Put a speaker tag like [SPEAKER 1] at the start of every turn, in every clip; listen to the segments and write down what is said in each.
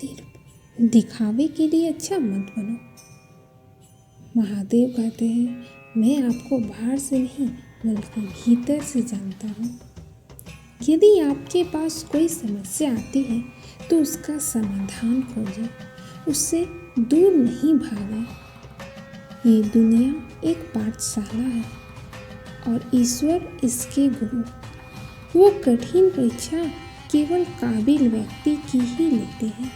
[SPEAKER 1] सिर्फ दिखावे के लिए अच्छा मत बनो। महादेव कहते हैं, मैं आपको बाहर से नहीं बल्कि भीतर से जानता हूँ। यदि आपके पास कोई समस्या आती है तो उसका समाधान खोजें, उससे दूर नहीं भागें। ये दुनिया एक पाठशाला है और ईश्वर इसके गुरु। वो कठिन परीक्षा केवल काबिल व्यक्ति की ही लेते हैं।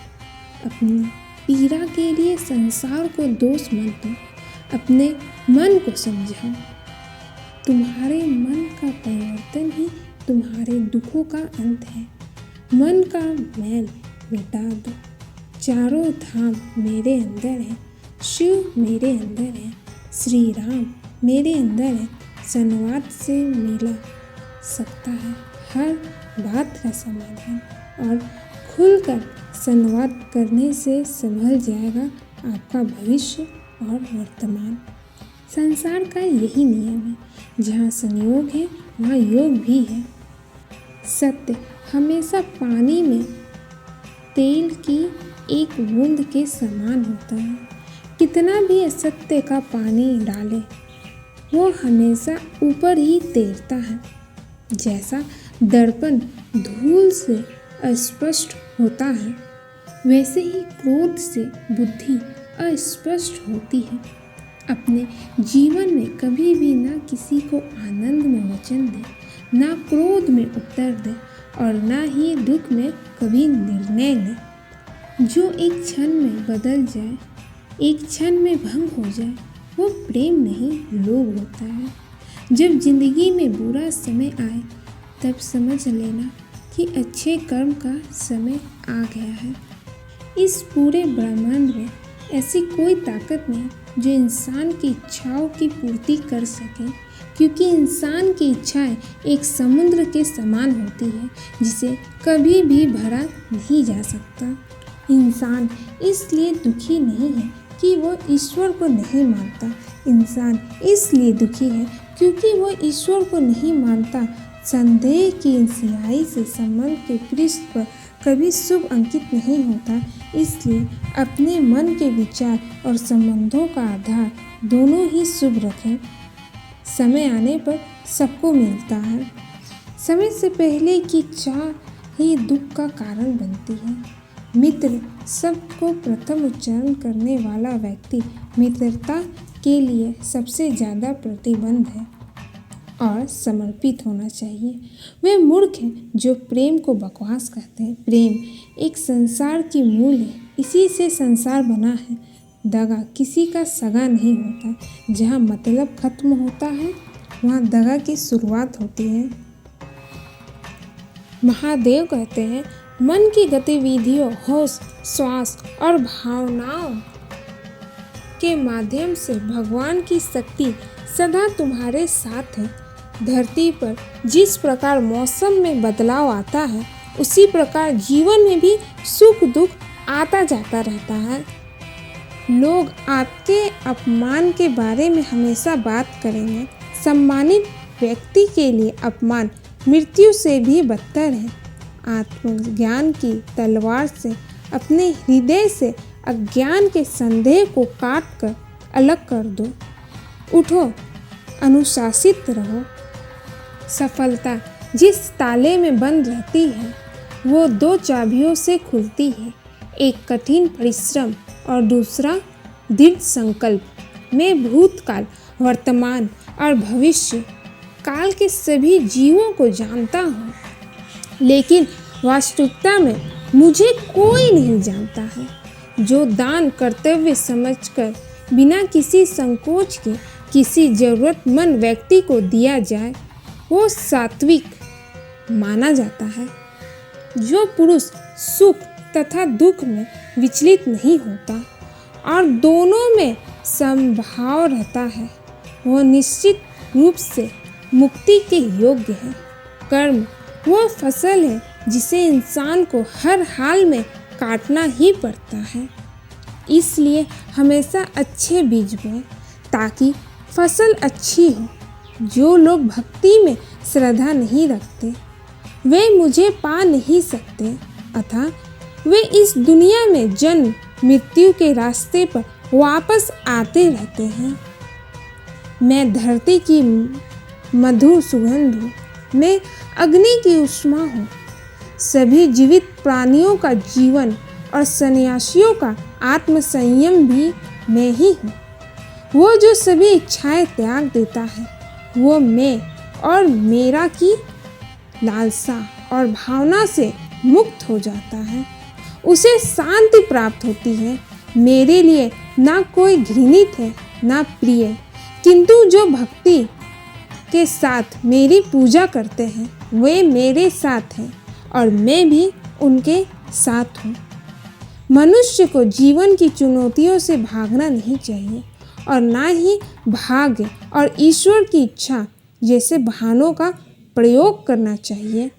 [SPEAKER 1] अपनी पीड़ा के लिए संसार को दोष मत दो, अपने मन को समझाओ। तुम्हारे मन का परिवर्तन ही तुम्हारे दुखों का अंत है। मन का मैल मिटा दो। चारों धाम मेरे अंदर है, शिव मेरे अंदर है, श्री राम मेरे अंदर है। संवाद से मिला सकता है हर बात का समाधान, और खुलकर संवाद करने से संभल जाएगा आपका भविष्य और वर्तमान। संसार का यही नियम है, जहाँ संयोग है वहाँ योग भी है। सत्य हमेशा पानी में तेल की एक बूंद के समान होता है। कितना भी असत्य का पानी डाले, वो हमेशा ऊपर ही तैरता है। जैसा दर्पण धूल से अस्पष्ट होता है, वैसे ही क्रोध से बुद्धि अस्पष्ट होती है। अपने जीवन में कभी भी ना किसी को आनंद में वचन दे, ना क्रोध में उत्तर दे, और ना ही दुख में कभी निर्णय ले। जो एक क्षण में बदल जाए, एक क्षण में भंग हो जाए, वो प्रेम नहीं लोभ होता है। जब जिंदगी में बुरा समय आए तब समझ लेना कि अच्छे कर्म का समय आ गया है। इस पूरे ब्रह्मांड में ऐसी कोई ताकत नहीं जो इंसान की इच्छाओं की पूर्ति कर सके, क्योंकि इंसान की इच्छाएं एक समुद्र के समान होती है जिसे कभी भी भरा नहीं जा सकता। इंसान इसलिए दुखी नहीं है कि वो ईश्वर को नहीं मानता। इंसान इसलिए दुखी है क्योंकि वो ईश्वर को नहीं मानता। संदेह की स्याही से संबंध के पृष्ठ पर कभी शुभ अंकित नहीं होता। इसलिए अपने मन के विचार और संबंधों का आधार दोनों ही शुभ रखें। समय आने पर सबको मिलता है। समय से पहले की चाह ही दुख का कारण बनती है। मित्र सबको प्रथम उच्चारण करने वाला व्यक्ति मित्रता के लिए सबसे ज़्यादा प्रतिबद्ध है और समर्पित होना चाहिए। वे मूर्ख हैं जो प्रेम को बकवास कहते हैं। प्रेम एक संसार की मूल है, इसी से संसार बना है। दगा किसी का सगा नहीं होता। जहाँ मतलब खत्म होता है वहाँ दगा की शुरुआत होती है। महादेव कहते हैं, मन की गतिविधियों, होश, श्वास और भावनाओं के माध्यम से भगवान की शक्ति सदा तुम्हारे साथ है। धरती पर जिस प्रकार मौसम में बदलाव आता है, उसी प्रकार जीवन में भी सुख दुख आता जाता रहता है। लोग आपके अपमान के बारे में हमेशा बात करेंगे। सम्मानित व्यक्ति के लिए अपमान मृत्यु से भी बदतर है। आत्मज्ञान की तलवार से अपने हृदय से अज्ञान के संदेह को काट कर अलग कर दो। उठो, अनुशासित रहो। सफलता जिस ताले में बंद रहती है वो दो चाबियों से खुलती है, एक कठिन परिश्रम और दूसरा दृढ़ संकल्प। मैं भूतकाल, वर्तमान और भविष्य काल के सभी जीवों को जानता हूँ, लेकिन वास्तविकता में मुझे कोई नहीं जानता है। जो दान कर्तव्य समझकर बिना किसी संकोच के किसी जरूरतमंद व्यक्ति को दिया जाए, वो सात्विक माना जाता है। जो पुरुष सुख तथा दुख में विचलित नहीं होता और दोनों में समभाव रहता है, वह निश्चित रूप से मुक्ति के योग्य है। कर्म वह फसल है जिसे इंसान को हर हाल में काटना ही पड़ता है। इसलिए हमेशा अच्छे बीज बोएं ताकि फसल अच्छी हो। जो लोग भक्ति में श्रद्धा नहीं रखते वे मुझे पा नहीं सकते, अतः वे इस दुनिया में जन्म मृत्यु के रास्ते पर वापस आते रहते हैं। मैं धरती की मधुर सुगंध हूँ, मैं अग्नि की उष्मा हूँ। सभी जीवित प्राणियों का जीवन और सन्यासियों का आत्म संयम भी मैं ही हूँ। वो जो सभी इच्छाएं त्याग देता है, वो मैं और मेरा की लालसा और भावना से मुक्त हो जाता है। उसे शांति प्राप्त होती है। मेरे लिए ना कोई घृणित है ना प्रिय, किंतु जो भक्ति के साथ मेरी पूजा करते हैं वे मेरे साथ हैं और मैं भी उनके साथ हूँ। मनुष्य को जीवन की चुनौतियों से भागना नहीं चाहिए और ना ही भाग्य और ईश्वर की इच्छा जैसे बहानों का प्रयोग करना चाहिए।